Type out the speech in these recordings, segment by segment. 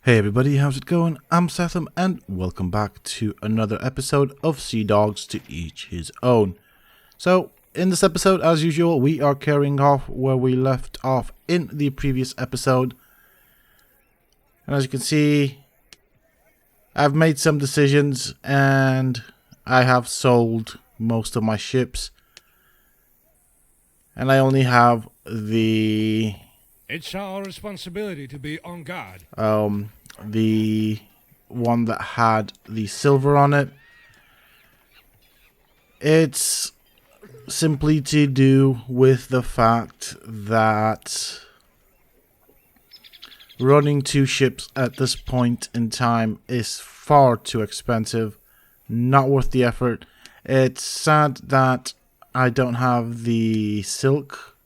Hey everybody, how's it going? I'm Setham and welcome back to another episode of Sea Dogs to Each His Own. So, in this episode, as usual, we are carrying off where we left off in the previous episode. And as you can see, I've made some decisions and I have sold most of my ships. And I only have the... It's our responsibility to be on guard. The one that had the silver on it. It's simply to do with the fact that running two ships at this point in time is far too expensive, not worth the effort. It's sad that I don't have the silk,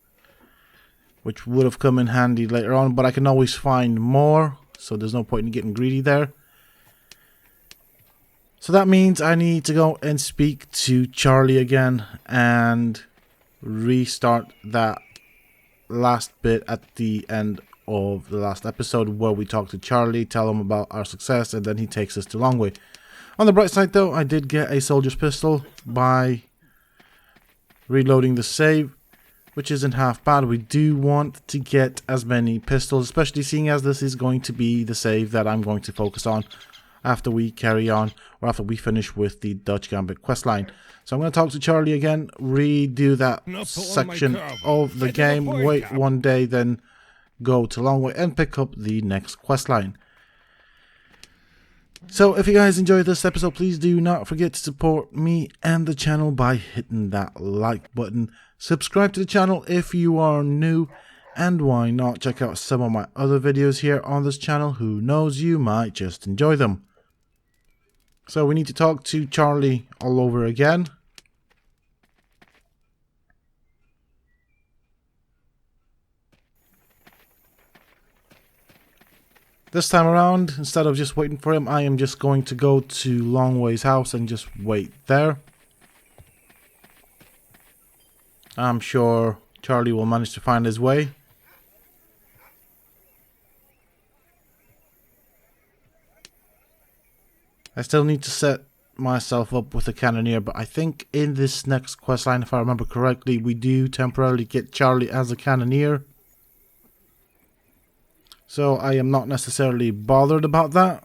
which would have come in handy later on, but I can always find more, so there's no point in getting greedy there. So that means I need to go and speak to Charlie again and restart that last bit at the end of the last episode where we talk to Charlie, tell him about our success, and then he takes us to Longway. On the bright side though, I did get a soldier's pistol by reloading the save, which isn't half bad. We do want to get as many pistols, especially seeing as this is going to be the save that I'm going to focus on after we carry on, or after we finish with the Dutch Gambit questline. So I'm going to talk to Charlie again, redo that section of the game, wait one day, then go to Longway and pick up the next questline. So if you guys enjoyed this episode, please do not forget to support me and the channel by hitting that like button. Subscribe to the channel if you are new, and why not check out some of my other videos here on this channel. Who knows, you might just enjoy them. So we need to talk to Charlie all over again. This time around, instead of just waiting for him, I am just going to go to Longway's house and just wait there. I'm sure Charlie will manage to find his way. I still need to set myself up with a cannoneer, but I think in this next questline, if I remember correctly, we do temporarily get Charlie as a cannoneer. So I am not necessarily bothered about that.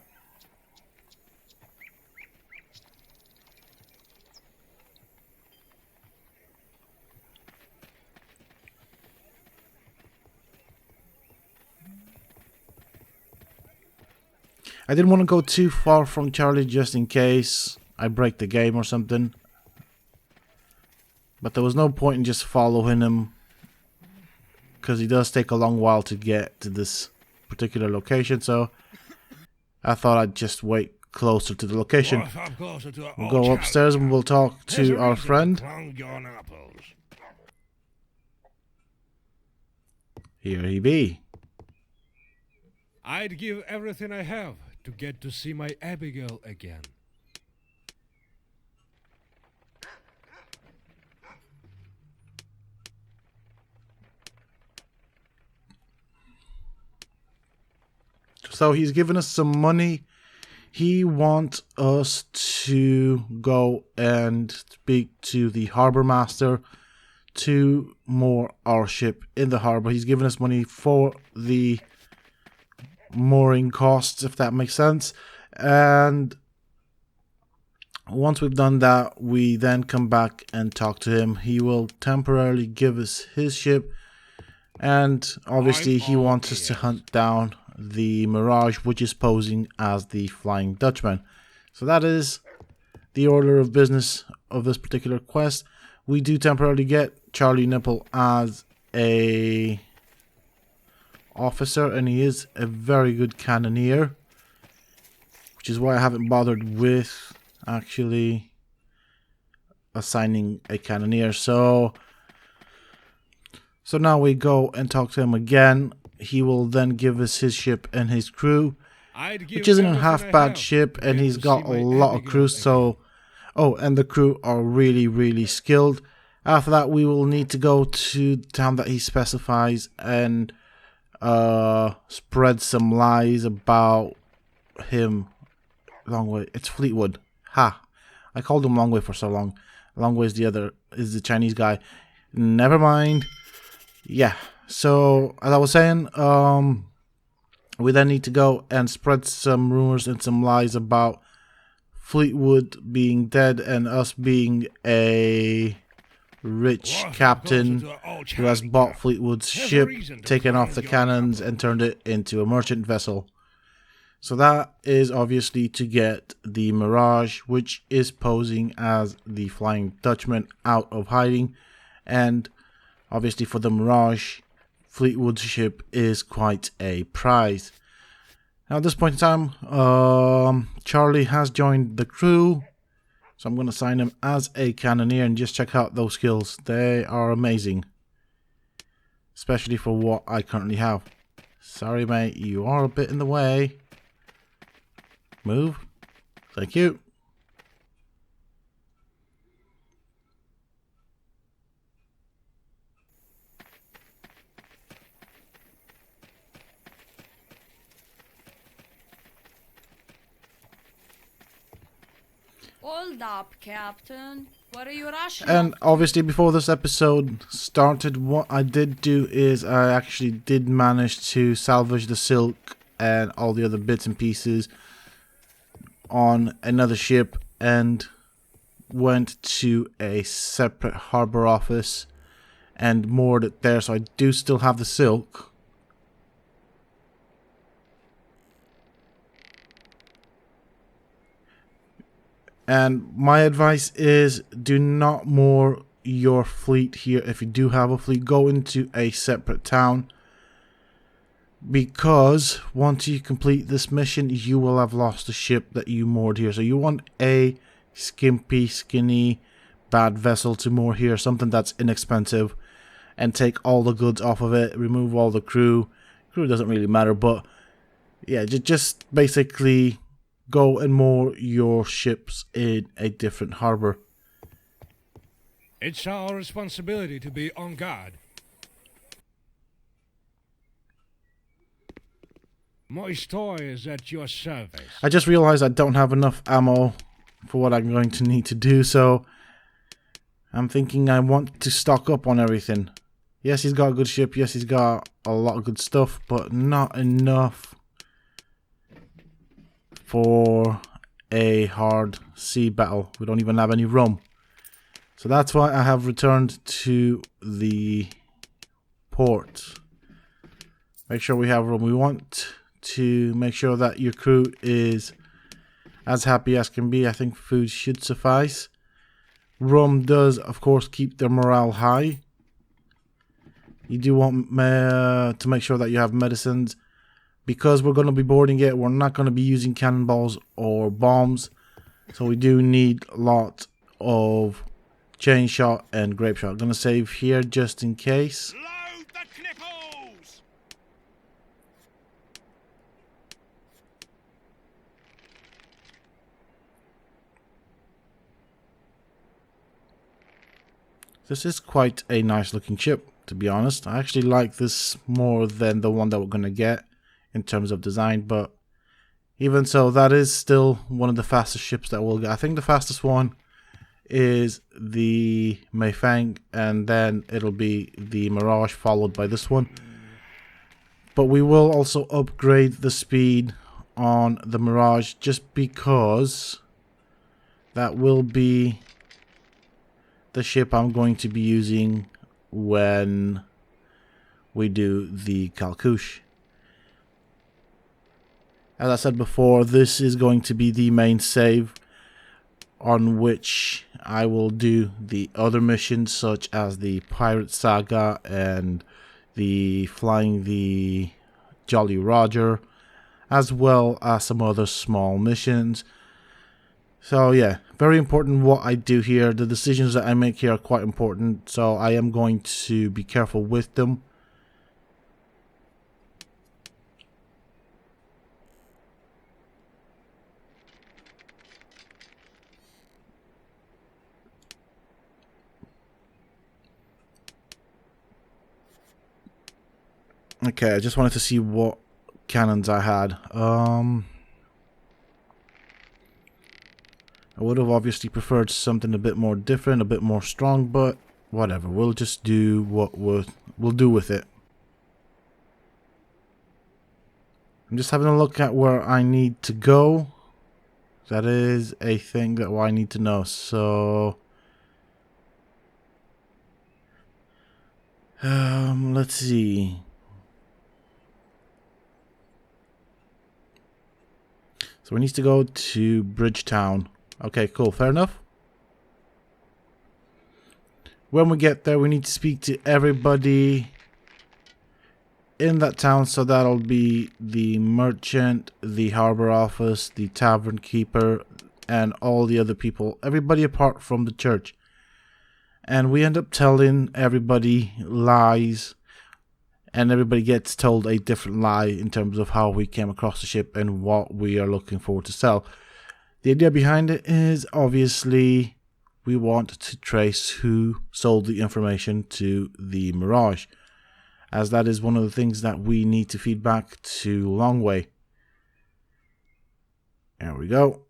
I didn't want to go too far from Charlie just in case I break the game or something. But there was no point in just following him, because he does take a long while to get to this particular location, so I thought I'd just wait closer to the location. We'll go upstairs and we'll talk to our friend. Here he be. I'd give everything I have to get to see my Abigail again. So he's given us some money. He wants us to go and speak to the harbor master to moor our ship in the harbor. He's given us money for the mooring costs, if that makes sense. And once we've done that, we then come back and talk to him. He will temporarily give us his ship, and obviously he wants us to hunt down the Mirage, which is posing as the Flying Dutchman. So that is the order of business of this particular quest. We do temporarily get Charlie Nipple as a officer, and he is a very good cannoneer, which is why I haven't bothered with actually assigning a cannoneer. So now we go and talk to him again. He will then give us his ship and his crew, which isn't a half bad ship, and he's got a lot of crew. So, and the crew are really skilled. After that, we will need to go to the town that he specifies and spread some lies about him. Longway. It's Fleetwood. Ha! I called him Longway for so long. Longway is the Chinese guy. Never mind. Yeah. So as I was saying, we then need to go and spread some rumors and some lies about Fleetwood being dead and us being a rich captain who has bought Fleetwood's ship, taken off the cannons and turned it into a merchant vessel. So that is obviously to get the Mirage, which is posing as the Flying Dutchman, out of hiding. And obviously for the Mirage, Fleetwood's ship is quite a prize. Now at this point in time, Charlie has joined the crew. So I'm going to assign him as a cannoneer and just check out those skills. They are amazing. Especially for what I currently have. Sorry mate, you are a bit in the way. Move. Thank you. Hold up, Captain. What are you rushing? And obviously before this episode started, what I did do is I actually did manage to salvage the silk and all the other bits and pieces on another ship and went to a separate harbor office and moored it there. So I do still have the silk. And my advice is do not moor your fleet here. If you do have a fleet, go into a separate town. Because once you complete this mission, you will have lost the ship that you moored here. So you want a skimpy, skinny, bad vessel to moor here. Something that's inexpensive. And take all the goods off of it. Remove all the crew. Crew doesn't really matter. But yeah, just basically go and moor your ships in a different harbor. It's our responsibility to be on guard. My store is at your service. I just realized I don't have enough ammo for what I'm going to need to do, so I'm thinking I want to stock up on everything. Yes, he's got a good ship. Yes, he's got a lot of good stuff, but not enough for a hard sea battle. We don't even have any rum. So that's why I have returned to the port. Make sure we have rum. We want to make sure that your crew is as happy as can be. I think food should suffice. Rum does, of course, keep their morale high. You do want to make sure that you have medicines. Because we're going to be boarding it, we're not going to be using cannonballs or bombs. So we do need a lot of chain shot and grape shot. I'm going to save here just in case. Load the knipples! This is quite a nice looking ship, to be honest. I actually like this more than the one that we're going to get in terms of design, but even so, that is still one of the fastest ships that we'll get. I think the fastest one is the Meifang, and then it'll be the Mirage, followed by this one. But we will also upgrade the speed on the Mirage, just because that will be the ship I'm going to be using when we do the Calcouche. As I said before, this is going to be the main save on which I will do the other missions, such as the Pirate Saga and the Flying the Jolly Roger, as well as some other small missions. So yeah, very important what I do here. The decisions that I make here are quite important, so I am going to be careful with them. Okay, I just wanted to see what cannons I had. I would have obviously preferred something a bit more different, a bit more strong, but whatever. We'll just do what we'll do with it. I'm just having a look at where I need to go. That is a thing that I need to know. So let's see. So we need to go to Bridgetown. Okay, cool. Fair enough. When we get there, we need to speak to everybody in that town. So that'll be the merchant, the harbor office, the tavern keeper, and all the other people. Everybody apart from the church. And we end up telling everybody lies. And everybody gets told a different lie in terms of how we came across the ship and what we are looking for to sell. The idea behind it is obviously we want to trace who sold the information to the Mirage, as that is one of the things that we need to feed back to Longway. There we go.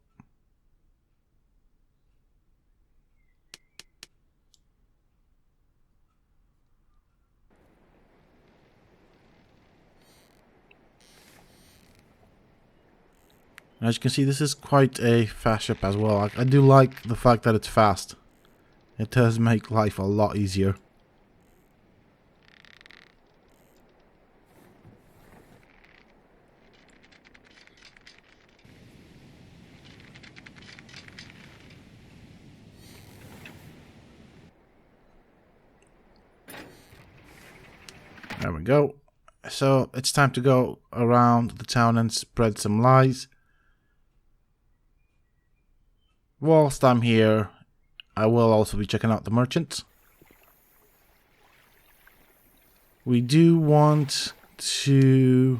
As you can see, this is quite a fast ship as well. I do like the fact that it's fast. It does make life a lot easier. There we go. So it's time to go around the town and spread some lies. Whilst I'm here, I will also be checking out the merchants. We do want to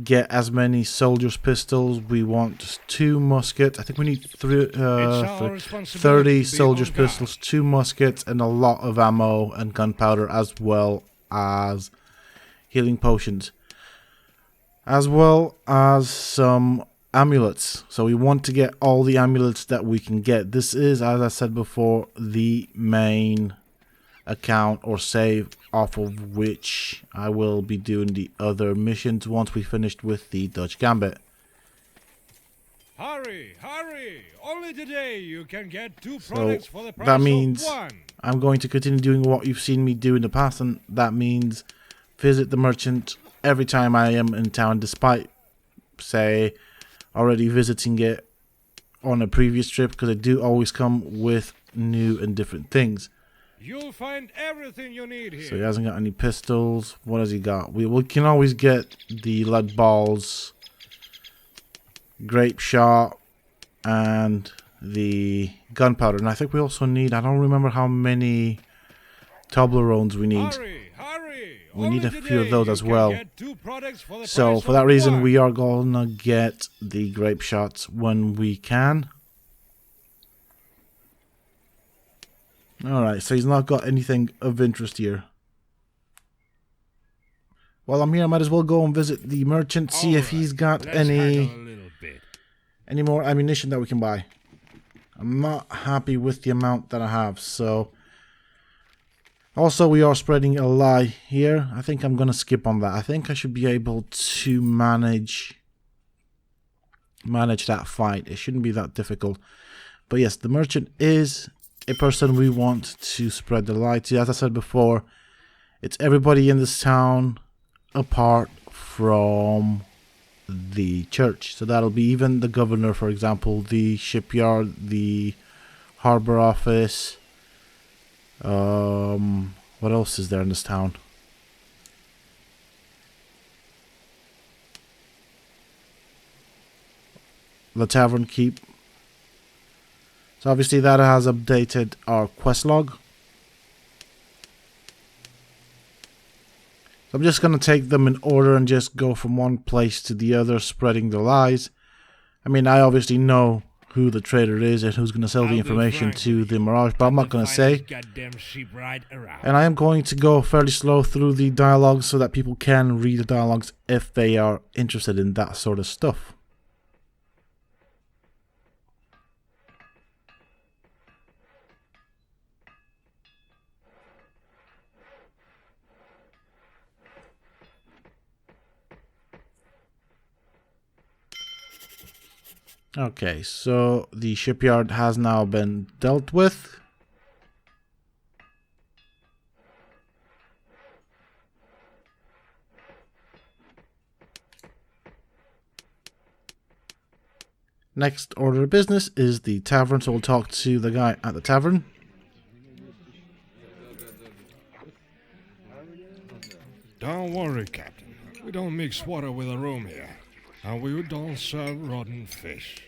get as many soldiers' pistols. We want 2 muskets. I think we need 30 soldiers' pistols, 2 muskets, and a lot of ammo and gunpowder, as well as healing potions, as well as some amulets. So we want to get all the amulets that we can get. This is, as I said before, the main account or save off of which I will be doing the other missions once we finished with the Dutch Gambit. Hurry, hurry! Only today you can get 2 products for the price that means of 1. I'm going to continue doing what you've seen me do in the past, and that means visit the merchant every time I am in town, despite, say, already visiting it on a previous trip, because I do always come with new and different things. You'll find everything you need here. So he hasn't got any pistols. What has he got? We can always get the lead balls, grape shot, and the gunpowder. And I think we also need, I don't remember how many Toblerones we need. Hurry, hurry. We need a Only few of today those you as can well. get 2 products for the So price for that of reason, 1. we are gonna get the grape shots when we can. Alright, so he's not got anything of interest here. While I'm here, I might as well go and visit the merchant, see if he's got Let's haggle any a little bit. more ammunition that we can buy. I'm not happy with the amount that I have, so... Also, we are spreading a lie here. I think I'm going to skip on that. I think I should be able to manage that fight. It shouldn't be that difficult. But yes, the merchant is a person we want to spread the lie to. As I said before, it's everybody in this town apart from the church. So that'll be even the governor, for example, the shipyard, the harbor office. What else is there in this town? The tavern keep. So obviously that has updated our quest log. So I'm just going to take them in order and just go from one place to the other, spreading the lies. I mean, I obviously know who the trader is and who's going to sell the information to the Mirage, but I'm not going to say. And I am going to go fairly slow through the dialogues so that people can read the dialogues if they are interested in that sort of stuff. Okay, so the shipyard has now been dealt with. Next order of business is the tavern, so we'll talk to the guy at the tavern. Don't worry, Captain. We don't mix water with a room here. And we don't serve rotten fish.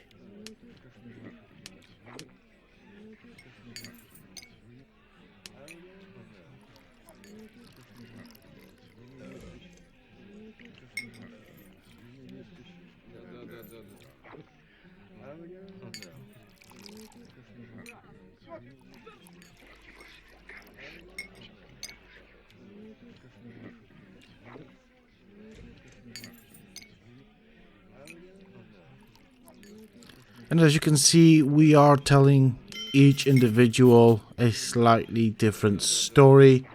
And as you can see, we are telling each individual a slightly different story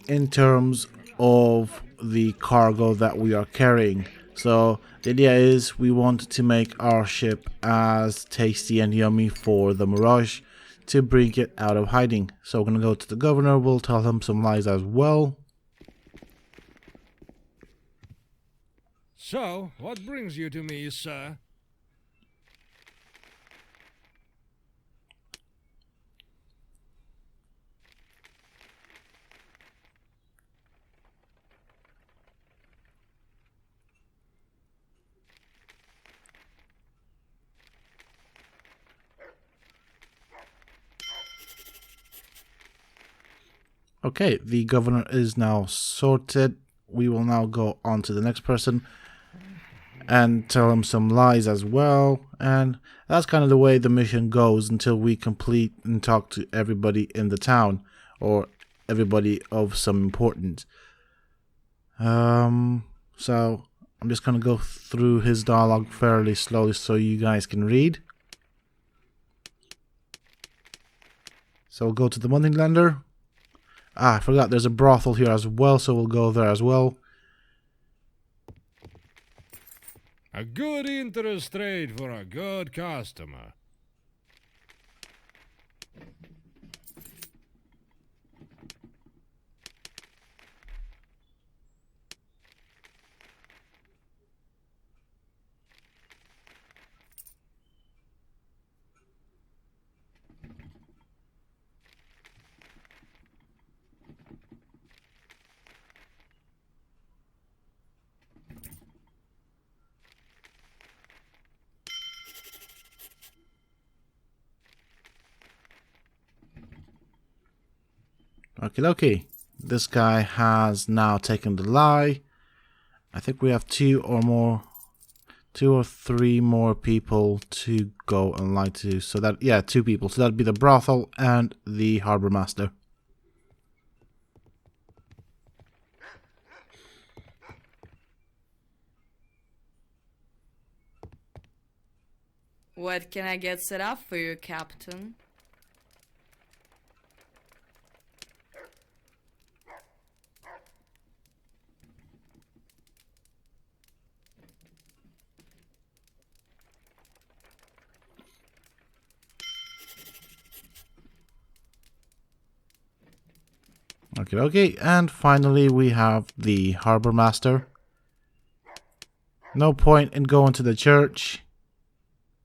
in terms of the cargo that we are carrying. So the idea is we want to make our ship as tasty and yummy for the Mirage to bring it out of hiding. So we're going to go to the governor, we'll tell him some lies as well. So, what brings you to me, sir? Okay, the governor is now sorted. We will now go on to the next person and tell him some lies as well. And that's kind of the way the mission goes until we complete and talk to everybody in the town or everybody of some importance. So I'm just going to go through his dialogue fairly slowly so you guys can read. So we'll go to the moneylender. I forgot there's a brothel here as well, so we'll go there as well. A good interest rate for a good customer. Okay. This guy has now taken the lie. I think we have two or three more people to go and lie to. So that, yeah, 2 people. So that'd be the brothel and the harbor master. What can I get set up for you, Captain? Okay. And finally, we have the harbor master. No point in going to the church.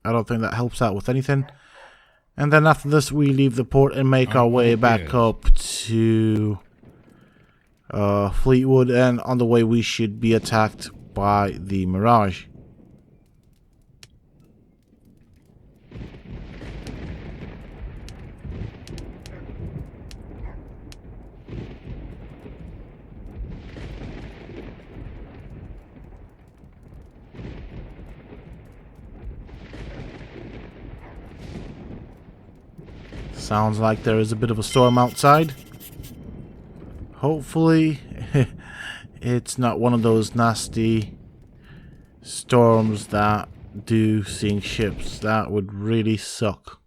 I don't think that helps out with anything. And then after this, we leave the port and make our way back up to Fleetwood. And on the way, we should be attacked by the Mirage. Sounds like there is a bit of a storm outside. Hopefully, it's not one of those nasty storms that do sink ships. That would really suck.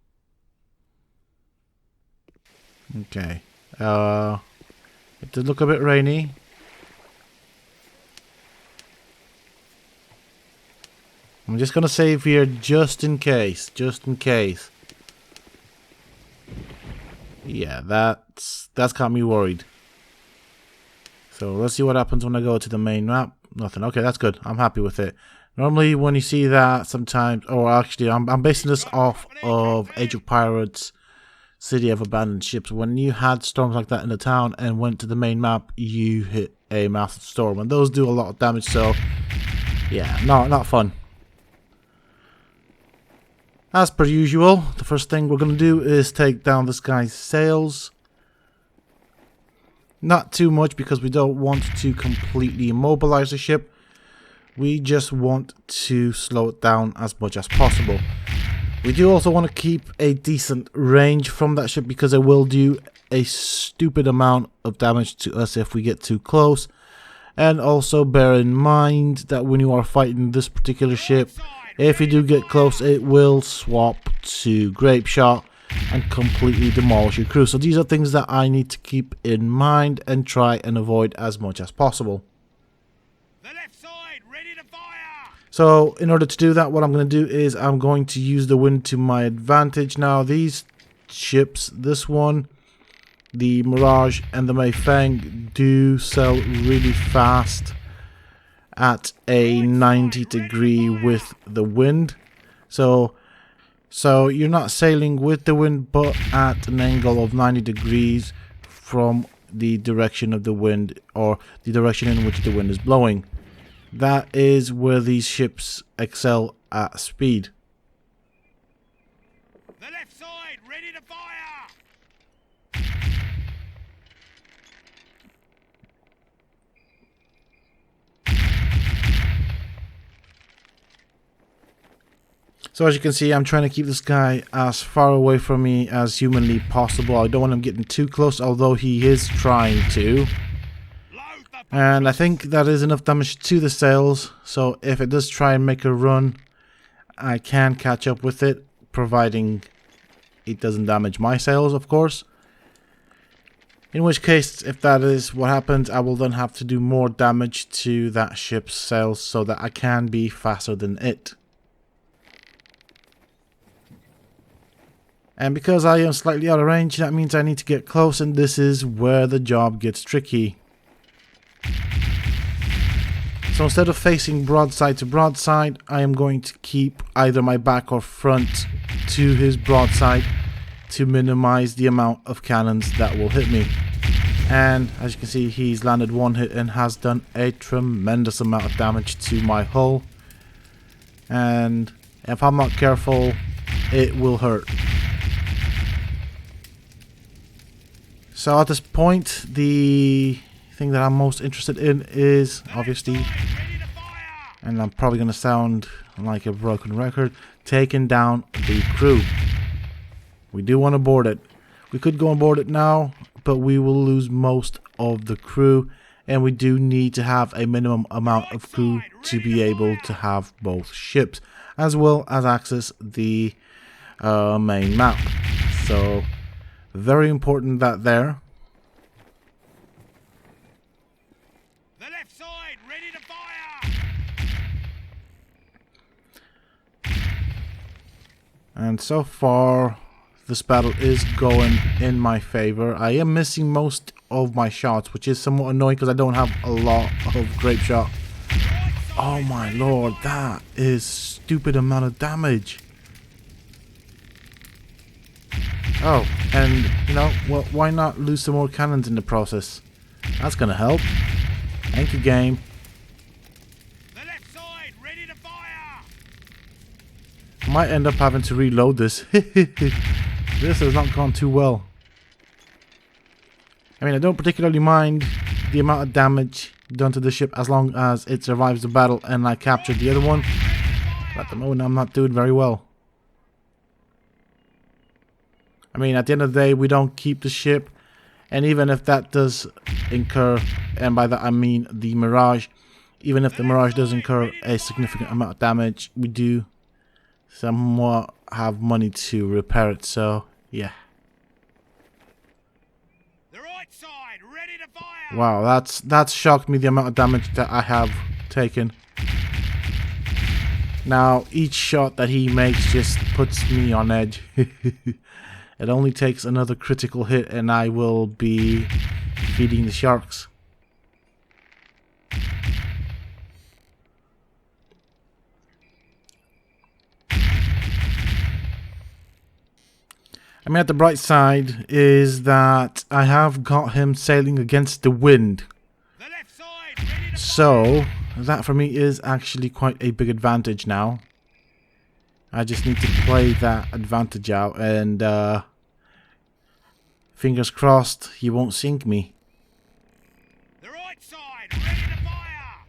Okay. It did look a bit rainy. I'm just gonna save here just in case. Just in case. Yeah, that's got me worried. So let's see what happens when I go to the main map. Nothing. Okay, that's good. I'm happy with it. Normally when you see that sometimes, or actually I'm basing this off of Age of Pirates, City of Abandoned Ships. When you had storms like that in the town and went to the main map, you hit a massive storm. And those do a lot of damage, so yeah, not fun. As per usual, the first thing we're going to do is take down this guy's sails. Not too much because we don't want to completely immobilize the ship. We just want to slow it down as much as possible. We do also want to keep a decent range from that ship because it will do a stupid amount of damage to us if we get too close. And also bear in mind that when you are fighting this particular ship, if you do get close, it will swap to grape shot and completely demolish your crew. So these are things that I need to keep in mind and try and avoid as much as possible. The left side, ready to fire! So in order to do that, what I'm going to do is I'm going to use the wind to my advantage. Now these ships, this one, the Mirage and the Mayfang, do sail really fast at a 90-degree with the wind. So you're not sailing with the wind, but at an angle of 90 degrees from the direction of the wind, or the direction in which the wind is blowing. That is where these ships excel at speed. The left side, ready to fire! So as you can see, I'm trying to keep this guy as far away from me as humanly possible. I don't want him getting too close, although he is trying to. And I think that is enough damage to the sails. So if it does try and make a run, I can catch up with it, providing it doesn't damage my sails, of course. In which case, if that is what happens, I will then have to do more damage to that ship's sails so that I can be faster than it. And because I am slightly out of range, that means I need to get close, and this is where the job gets tricky. So instead of facing broadside to broadside, I am going to keep either my back or front to his broadside to minimize the amount of cannons that will hit me. And as you can see, he's landed one hit and has done a tremendous amount of damage to my hull. And if I'm not careful, it will hurt. So at this point, the thing that I'm most interested in is obviously, and I'm probably going to sound like a broken record, taking down the crew. We do want to board it. We could go and board it now, but we will lose most of the crew, and we do need to have a minimum amount of crew to be able to have both ships, as well as access the main map. So very important that there. The left side, ready to fire! And so far, this battle is going in my favor. I am missing most of my shots, which is somewhat annoying because I don't have a lot of grape shot. Oh my lord, that is stupid amount of damage. Oh, and you know, well, why not lose some more cannons in the process? That's gonna help. Thank you, game. The left side, ready to fire! Might end up having to reload this. This has not gone too well. I mean, I don't particularly mind the amount of damage done to the ship as long as it survives the battle and I capture the other one. But at the moment, I'm not doing very well. I mean, at the end of the day, we don't keep the ship. And even if that does incur, and by that I mean the Mirage, even if the Mirage does incur a significant amount of damage, we do somewhat have money to repair it, so yeah. The right side, ready to fire! Wow, that's shocked me, the amount of damage that I have taken. Now, each shot that he makes just puts me on edge. It only takes another critical hit and I will be feeding the sharks. I mean, at the bright side is that I have got him sailing against the wind. The left side, ready to So, that for me is actually quite a big advantage now. I just need to play that advantage out and fingers crossed he won't sink me. the right side, ready to fire.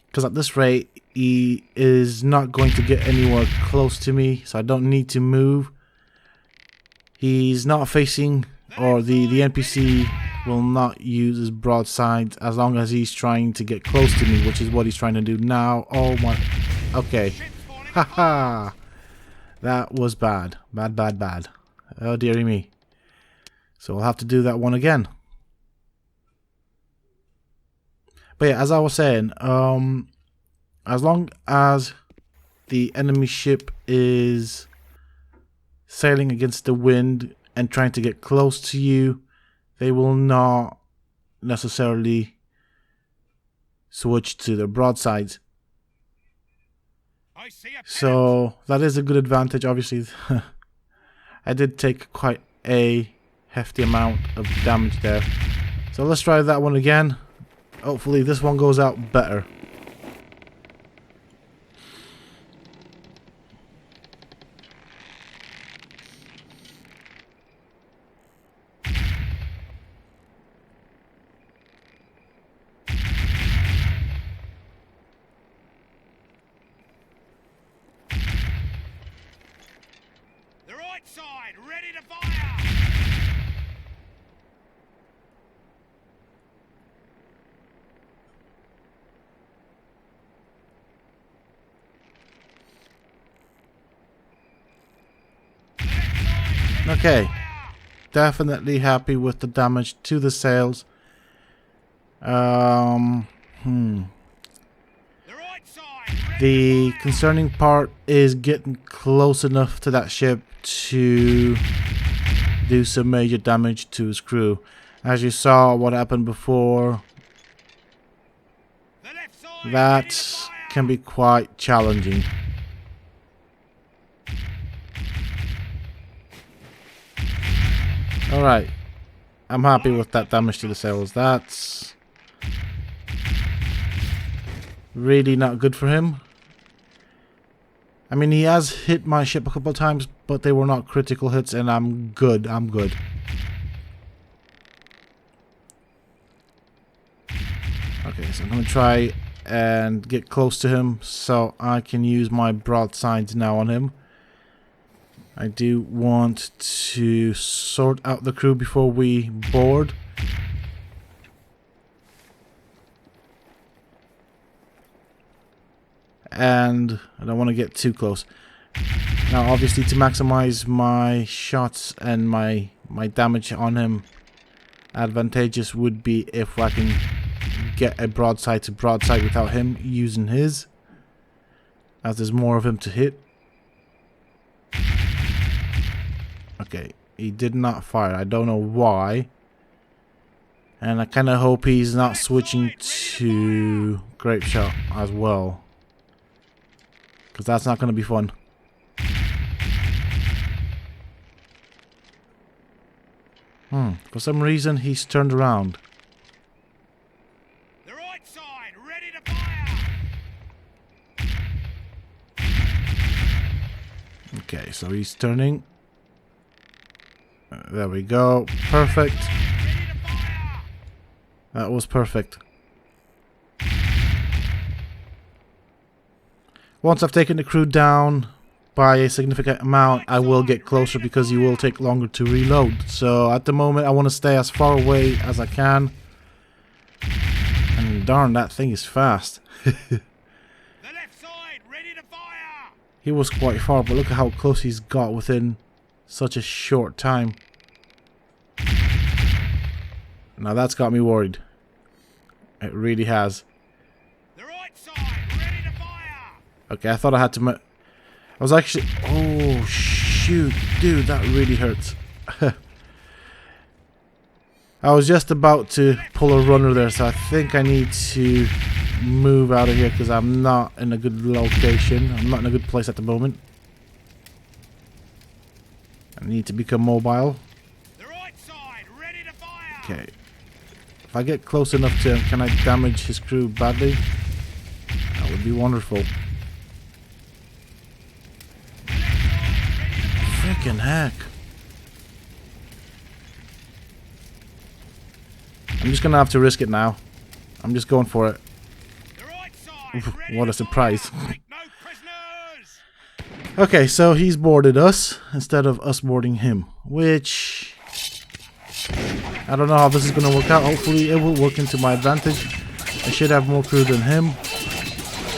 Because at this rate, he is not going to get anywhere close to me, so I don't need to move. He's not facing, or the NPC will not use his broadsides as long as he's trying to get close to me, which is what he's trying to do now. Oh my... Okay. Haha. That was bad. Bad. Oh dearie me. So we'll have to do that one again. But yeah, as I was saying, as long as the enemy ship is sailing against the wind and trying to get close to you, they will not necessarily switch to their broadsides. I see a So that is a good advantage. Obviously, I did take quite a hefty amount of damage there. So let's try that one again. Hopefully this one goes out better. the right side, ready to fire. Okay, definitely happy with the damage to the sails. The right side, ready The to fire. concerning part is getting close enough to that ship to do some major damage to his crew. As you saw what happened before, The left side, ready to that fire. can be quite challenging. Alright, I'm happy with that damage to the sails. That's really not good for him. I mean, he has hit my ship a couple of times, but they were not critical hits, and I'm good. I'm good. Okay, so I'm going to try and get close to him so I can use my broadsides now on him. I do want to sort out the crew before we board. And I don't want to get too close. Now, obviously, to maximize my shots and my damage on him, advantageous would be if I can get a broadside to broadside without him using his, as there's more of him to hit. Okay, he did not fire. I don't know why. And I kind of hope he's not switching to grape shot as well, because that's not going to be fun. For some reason, he's turned around. The right side, ready to fire. Okay, so he's turning. There we go. Perfect. Ready to fire. That was perfect. Once I've taken the crew down by a significant amount, I will get closer because you will take longer to reload. So at the moment, I want to stay as far away as I can. And darn, that thing is fast. The left side, ready to fire. He was quite far, but look at how close he's got within such a short time. Now that's got me worried. It really has. The right side, ready to fire. Okay, I thought I had to... I was actually... Oh, shoot. Dude, that really hurts. I was just about to pull a runner there, so I think I need to move out of here because I'm not in a good location. I'm not in a good place at the moment. I need to become mobile. The right side, ready to fire. Okay. If I get close enough to him, can I damage his crew badly? That would be wonderful. Freaking heck. I'm just gonna have to risk it now. I'm just going for it. The right side, ready What a to surprise. fire. Take no prisoners. Okay, so he's boarded us instead of us boarding him, which I don't know how this is going to work out. Hopefully it will work into my advantage. I should have more crew than him,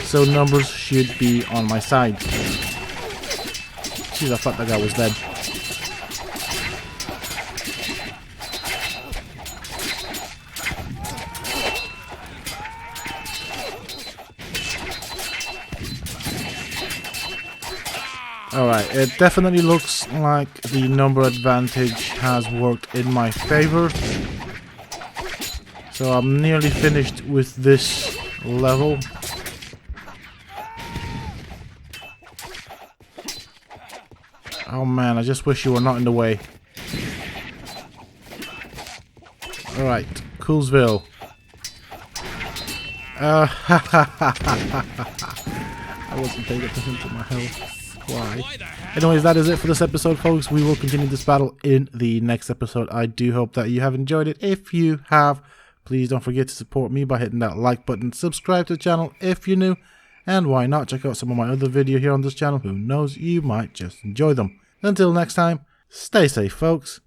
so numbers should be on my side. Jeez, I thought that guy was dead. Alright, it definitely looks like the number advantage has worked in my favor. So I'm nearly finished with this level. Oh man, I just wish you were not in the way. Alright, Coolsville. I wasn't paying attention to my health. Why? Anyways, that is it for this episode, folks. We will continue this battle in the next episode. I do hope that you have enjoyed it. If you have, please don't forget to support me by hitting that like button. Subscribe to the channel if you're new. And why not check out some of my other videos here on this channel. Who knows, you might just enjoy them. Until next time, stay safe, folks.